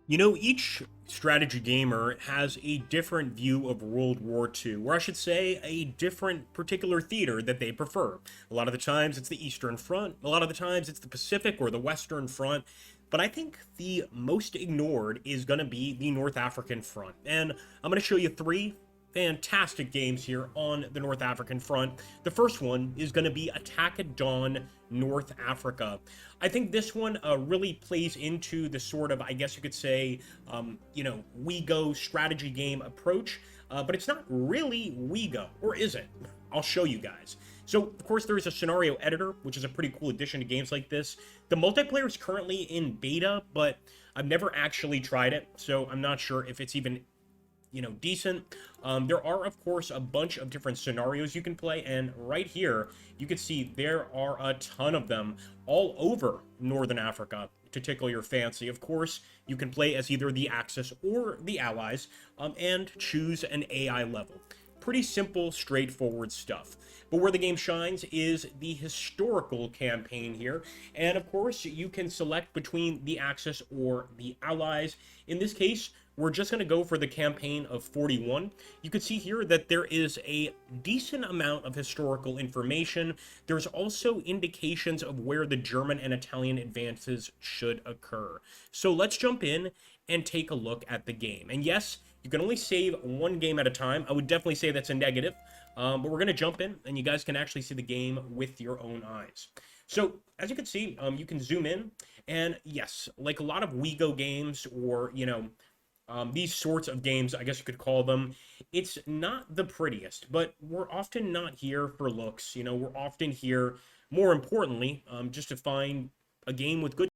You know, each strategy gamer has a different view of World War II, or I should say, a different particular theater that they prefer. A lot of the times it's the Eastern Front, a lot of the times it's the Pacific or the Western Front, but I think the most ignored is going to be the North African Front. And I'm going to show you three fantastic games here on the North African front. The first one is going to be Attack at Dawn, North Africa. I think this one really plays into the sort of, I guess you could say, we go strategy game approach, but it's not really we go, or is it? I'll show you guys. So, of course, there is a scenario editor, which is a pretty cool addition to games like this. The multiplayer is currently in beta, but I've never actually tried it, so I'm not sure if it's even decent. There are, of course, a bunch of different scenarios you can play, and right here, you can see there are a ton of them all over Northern Africa to tickle your fancy. Of course, you can play as either the Axis or the Allies, and choose an AI level. Pretty simple, straightforward stuff. But where the game shines is the historical campaign here. And of course, you can select between the Axis or the Allies. In this case, we're just going to go for the campaign of 41. You can see here that there is a decent amount of historical information. There's also indications of where the German and Italian advances should occur. So let's jump in and take a look at the game. And yes, you can only save one game at a time. I would definitely say that's a negative, but we're going to jump in, and you guys can actually see the game with your own eyes. So, as you can see, you can zoom in, and yes, like a lot of WeGo games, or, these sorts of games, I guess you could call them, it's not the prettiest, but we're often not here for looks. We're often here, more importantly, just to find a game with good.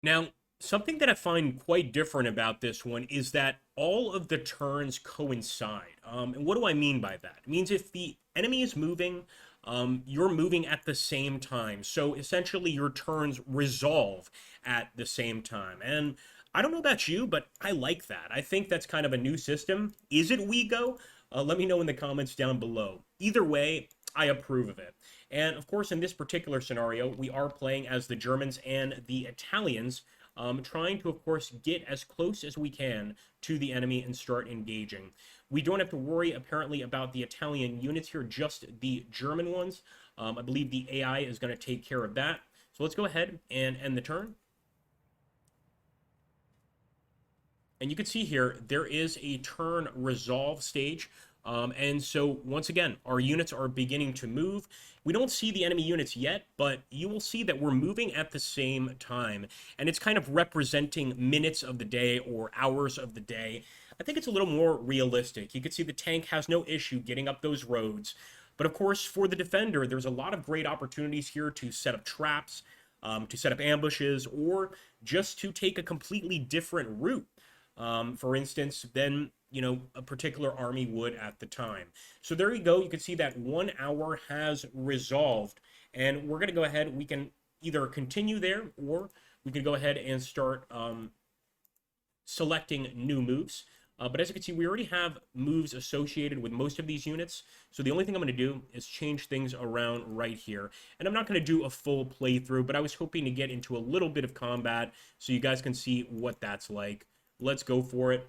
Now, something that I find quite different about this one is that all of the turns coincide. And what do I mean by that? It means if the enemy is moving, you're moving at the same time. So essentially, your turns resolve at the same time. And I don't know about you, but I like that. I think that's kind of a new system. Is it WeGo? Let me know in the comments down below. Either way, I approve of it. And of course, in this particular scenario, we are playing as the Germans and the Italians, trying to, of course, get as close as we can to the enemy and start engaging. We don't have to worry, apparently, about the Italian units here, just the German ones. I believe the AI is going to take care of that. So let's go ahead and end the turn. And you can see here, there is a turn resolve stage. And so, once again, our units are beginning to move. We don't see the enemy units yet, but you will see that we're moving at the same time. And it's kind of representing minutes of the day or hours of the day. I think it's a little more realistic. You can see the tank has no issue getting up those roads. But of course, for the defender, there's a lot of great opportunities here to set up traps, to set up ambushes, or just to take a completely different route. For instance, than a particular army would at the time. So there you go. You can see that 1 hour has resolved, and we're going to go ahead. We can either continue there, or we can go ahead and start selecting new moves. But as you can see, we already have moves associated with most of these units. So the only thing I'm going to do is change things around right here. And I'm not going to do a full playthrough, but I was hoping to get into a little bit of combat so you guys can see what that's like. Let's go for it.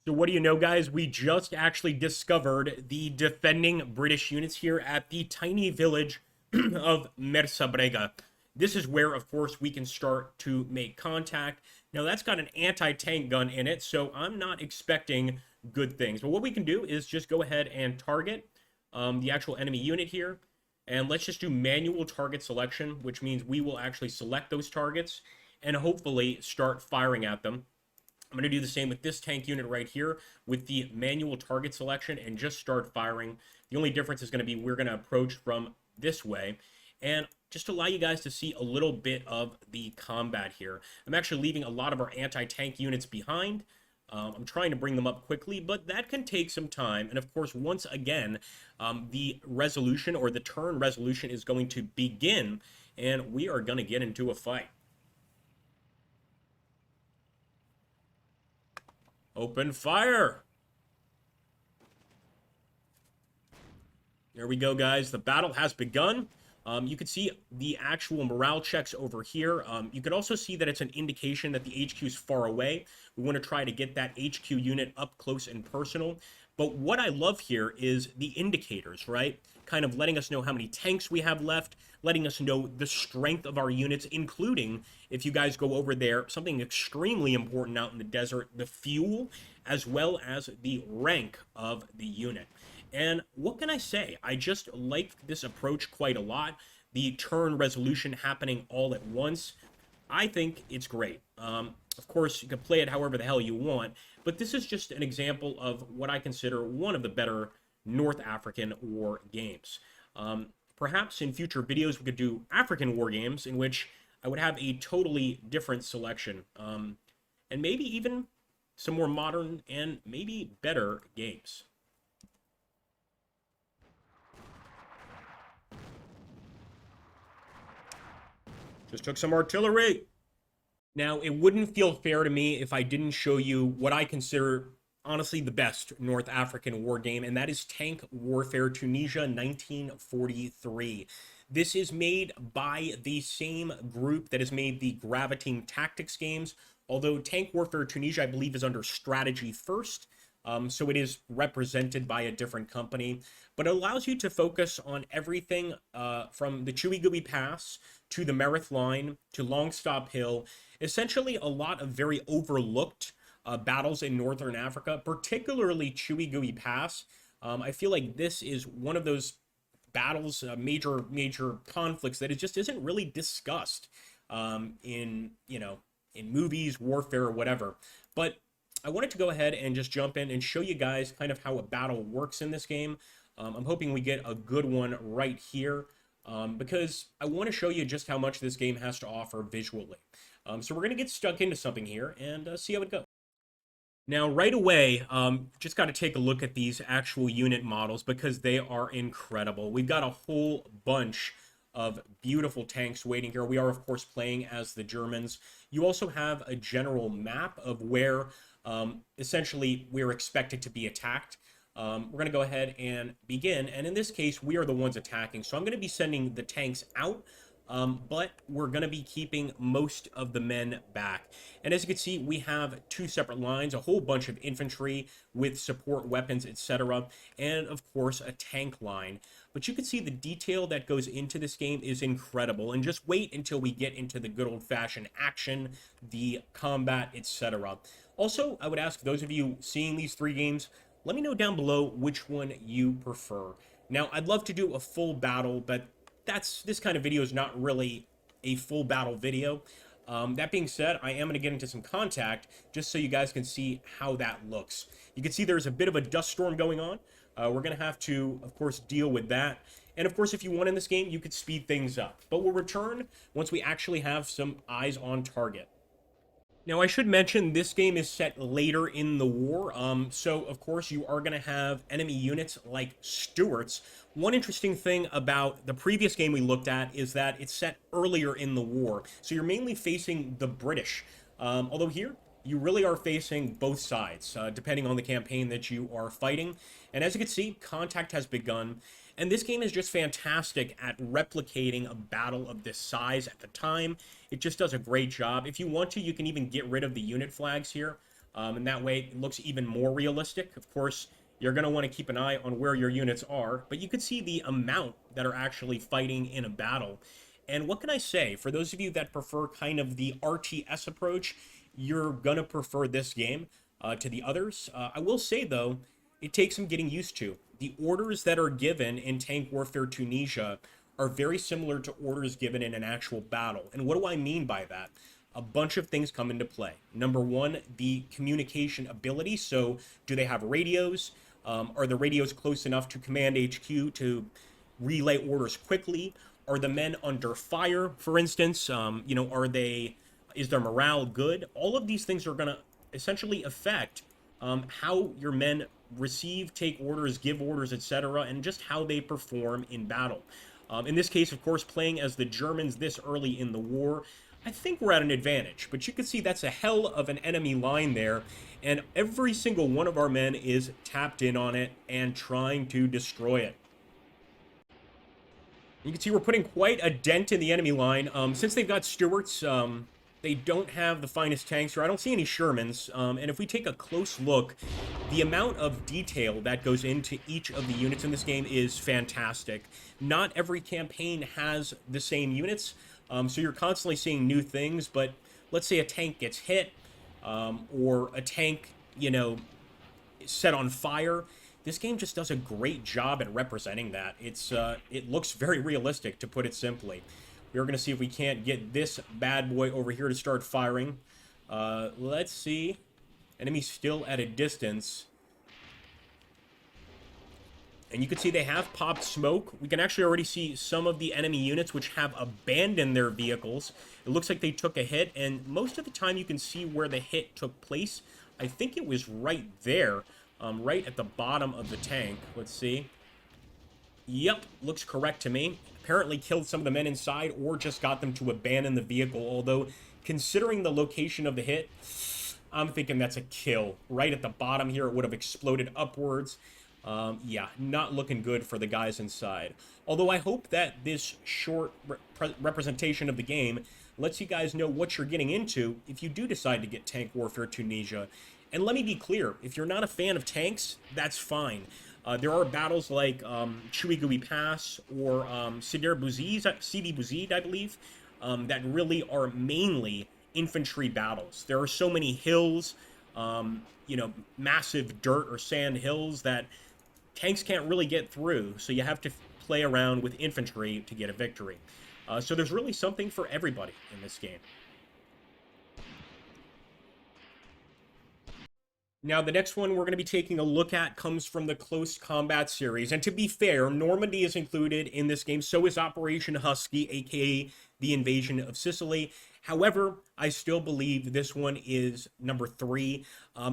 So what do you know, guys? We just actually discovered the defending British units here at the tiny village of Mersabrega. This is where, of course, we can start to make contact. Now, that's got an anti-tank gun in it, so I'm not expecting good things. But what we can do is just go ahead and target the actual enemy unit here. And let's just do manual target selection, which means we will actually select those targets and hopefully start firing at them. I'm going to do the same with this tank unit right here with the manual target selection and just start firing. The only difference is going to be we're going to approach from this way. And just to allow you guys to see a little bit of the combat here. I'm actually leaving a lot of our anti-tank units behind. I'm trying to bring them up quickly, but that can take some time. And of course, once again, the resolution or the turn resolution is going to begin, and we are going to get into a fight. Open fire! There we go, guys. The battle has begun. You can see the actual morale checks over here. You can also see that it's an indication that the HQ is far away. We want to try to get that HQ unit up close and personal. But what I love here is the indicators, right? Kind of letting us know how many tanks we have left, letting us know the strength of our units, including, if you guys go over there, something extremely important out in the desert, the fuel, as well as the rank of the unit. And what can I say? I just like this approach quite a lot. The turn resolution happening all at once. I think it's great. Of course, you can play it however the hell you want, but this is just an example of what I consider one of the better North African war games. Perhaps in future videos we could do African war games in which I would have a totally different selection, and maybe even some more modern and maybe better games. Just took some artillery. Now, it wouldn't feel fair to me if I didn't show you what I consider, honestly, the best North African war game, and that is Tank Warfare Tunisia 1943. This is made by the same group that has made the Gravitating Tactics games, although Tank Warfare Tunisia, I believe, is under Strategy First, so it is represented by a different company, but it allows you to focus on everything from the Chewy Gooey Pass to the Merith Line to Longstop Hill, essentially a lot of very overlooked battles in Northern Africa, particularly Chewy Gooey Pass. I feel like this is one of those battles, major conflicts that it just isn't really discussed in movies, warfare, or whatever. But I wanted to go ahead and just jump in and show you guys kind of how a battle works in this game. I'm hoping we get a good one right here because I want to show you just how much this game has to offer visually. So we're going to get stuck into something here and see how it goes. Now, right away, just got to take a look at these actual unit models because they are incredible. We've got a whole bunch of beautiful tanks waiting here. We are, of course, playing as the Germans. You also have a general map of where essentially we're expected to be attacked. We're going to go ahead and begin, and in this case we are the ones attacking, so I'm going to be sending the tanks out, but we're going to be keeping most of the men back. And as you can see, we have two separate lines, a whole bunch of infantry with support weapons, etc., and of course a tank line. But you can see the detail that goes into this game is incredible, and just wait until we get into the good old-fashioned action, the combat, etc. Also, I would ask those of you seeing these three games, let me know down below which one you prefer. Now, I'd love to do a full battle, but this kind of video is not really a full battle video. That being said, I am going to get into some contact just so you guys can see how that looks. You can see there's a bit of a dust storm going on. We're going to have to, of course, deal with that. And of course, if you want in this game, you could speed things up. But we'll return once we actually have some eyes on target. Now, I should mention this game is set later in the war, so of course you are going to have enemy units like Stuarts. One interesting thing about the previous game we looked at is that it's set earlier in the war, so you're mainly facing the British, although here you really are facing both sides, depending on the campaign that you are fighting. And as you can see, contact has begun. And this game is just fantastic at replicating a battle of this size at the time. It just does a great job. If you want to, you can even get rid of the unit flags here. And that way it looks even more realistic. Of course, you're going to want to keep an eye on where your units are. But you can see the amount that are actually fighting in a battle. And what can I say? For those of you that prefer kind of the RTS approach, you're going to prefer this game to the others. I will say, though, it takes some getting used to. The orders that are given in Tank Warfare Tunisia are very similar to orders given in an actual battle. And what do I mean by that? A bunch of things come into play. Number one, the communication ability. So do they have radios? Are the radios close enough to Command HQ to relay orders quickly? Are the men under fire, for instance? Is their morale good? All of these things are going to essentially affect how your men receive, take orders, give orders, etc., and just how they perform in battle. In this case, of course, playing as the Germans this early in the war, I think we're at an advantage. But you can see that's a hell of an enemy line there, and every single one of our men is tapped in on it and trying to destroy it. You can see we're putting quite a dent in the enemy line. Since they've got Stuarts, they don't have the finest tanks here. I don't see any Shermans. And if we take a close look, the amount of detail that goes into each of the units in this game is fantastic. Not every campaign has the same units, so you're constantly seeing new things. But let's say a tank gets hit, or a tank, you know, set on fire. This game just does a great job at representing that. It looks very realistic, to put it simply. We're going to see if we can't get this bad boy over here to start firing. Let's see. Enemy still at a distance. And you can see they have popped smoke. We can actually already see some of the enemy units which have abandoned their vehicles. It looks like they took a hit, and most of the time you can see where the hit took place. I think it was right there. Right at the bottom of the tank. Let's see. Yep, looks correct to me. Apparently killed some of the men inside or just got them to abandon the vehicle. Although, considering the location of the hit, I'm thinking that's a kill. Right at the bottom here, it would have exploded upwards. Yeah, not looking good for the guys inside. Although I hope that this short representation of the game lets you guys know what you're getting into if you do decide to get Tank Warfare Tunisia. And let me be clear, if you're not a fan of tanks, that's fine. There are battles like WWII Pass or Sidi Bouzid, I believe, that really are mainly infantry battles. There are so many hills, you know, massive dirt or sand hills that tanks can't really get through, so you have to play around with infantry to get a victory. So there's really something for everybody in this game. Now, the next one we're going to be taking a look at comes from the Close Combat series. And to be fair, Normandy is included in this game. So is Operation Husky, aka the Invasion of Sicily. However, I still believe this one is number 3.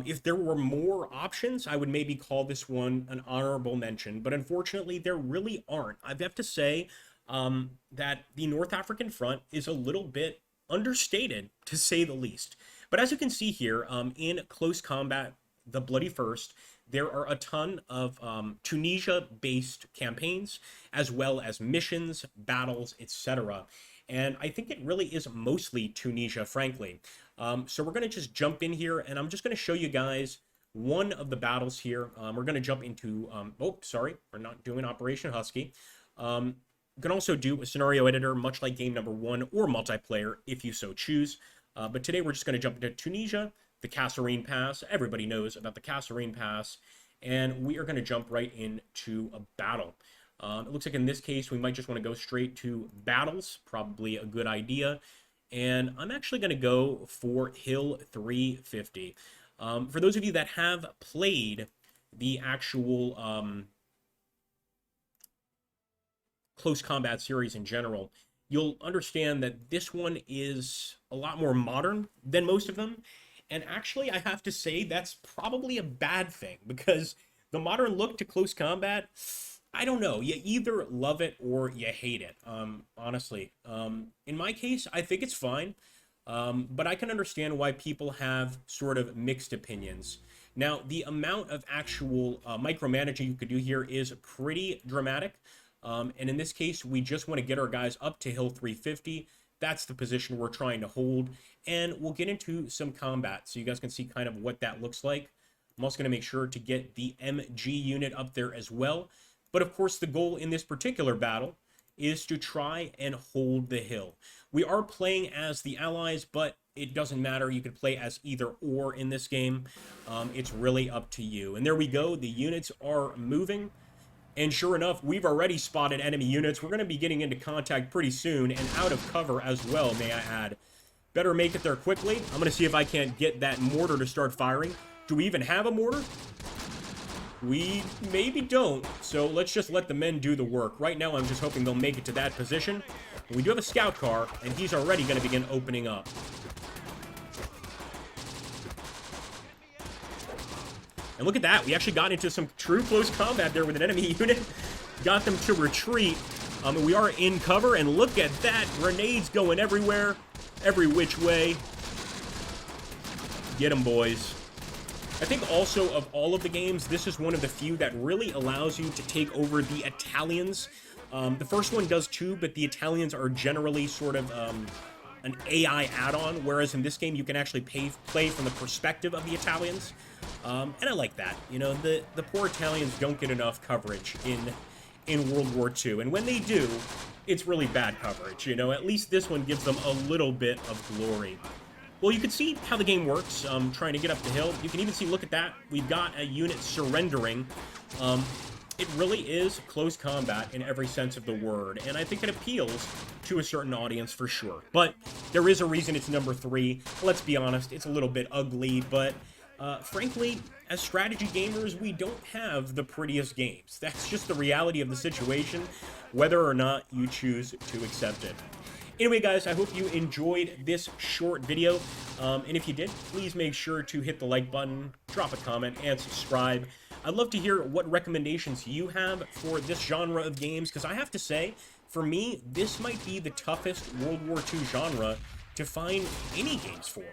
If there were more options, I would maybe call this one an honorable mention. But unfortunately, there really aren't. I have to say that the North African front is a little bit understated, to say the least. But as you can see here, in Close Combat, the Bloody First, there are a ton of Tunisia-based campaigns, as well as missions, battles, etc. And I think it really is mostly Tunisia, frankly. So we're going to just jump in here, and I'm just going to show you guys one of the battles here. We're going to jump into, oh, sorry, we're not doing Operation Husky. You can also do a scenario editor, much like game number 1, or multiplayer, if you so choose. But today we're just going to jump into Tunisia, the Kasserine Pass. Everybody knows about the Kasserine Pass. And we are going to jump right into a battle. It looks like in this case, we might just want to go straight to battles. Probably a good idea. And I'm actually going to go for Hill 350. For those of you that have played the actual Close Combat series in general, you'll understand that this one is a lot more modern than most of them. And actually, I have to say that's probably a bad thing, because the modern look to Close Combat, I don't know. You either love it or you hate it, honestly. In my case, I think it's fine, but I can understand why people have sort of mixed opinions. Now, the amount of actual micromanaging you could do here is pretty dramatic. And in this case, we just want to get our guys up to Hill 350. That's the position we're trying to hold. And we'll get into some combat so you guys can see kind of what that looks like. I'm also going to make sure to get the MG unit up there as well. But of course, the goal in this particular battle is to try and hold the hill. We are playing as the Allies, but it doesn't matter. You can play as either or in this game. It's really up to you. And there we go. The units are moving. And sure enough, we've already spotted enemy units. We're going to be getting into contact pretty soon, and out of cover as well, may I add. Better make it there quickly. I'm going to see if I can't get that mortar to start firing. Do we even have a mortar? We maybe don't, so let's just let the men do the work. Right now, I'm just hoping they'll make it to that position. We do have a scout car, and he's already going to begin opening up. And look at that. We actually got into some true close combat there with an enemy unit. Got them to retreat. We are in cover, and look at that. Grenades going everywhere. Every which way. Get them, boys. I think also of all of the games, this is one of the few that really allows you to take over the Italians. The first one does too, but the Italians are generally sort of an AI add-on, whereas in this game you can actually play from the perspective of the Italians, and I like that. You know, the poor Italians don't get enough coverage in World War II, and when they do, it's really bad coverage. You know, at least this one gives them a little bit of glory. Well, you can see how the game works, trying to get up the hill. You can even see, look at that, we've got a unit surrendering. It really is close combat in every sense of the word, and I think it appeals to a certain audience for sure. But there is a reason it's number 3. Let's be honest, it's a little bit ugly, but frankly, as strategy gamers, we don't have the prettiest games. That's just the reality of the situation, whether or not you choose to accept it. Anyway, guys, I hope you enjoyed this short video, and if you did, please make sure to hit the like button, drop a comment, and subscribe. I'd love to hear what recommendations you have for this genre of games, because I have to say, for me, this might be the toughest World War II genre to find any games for.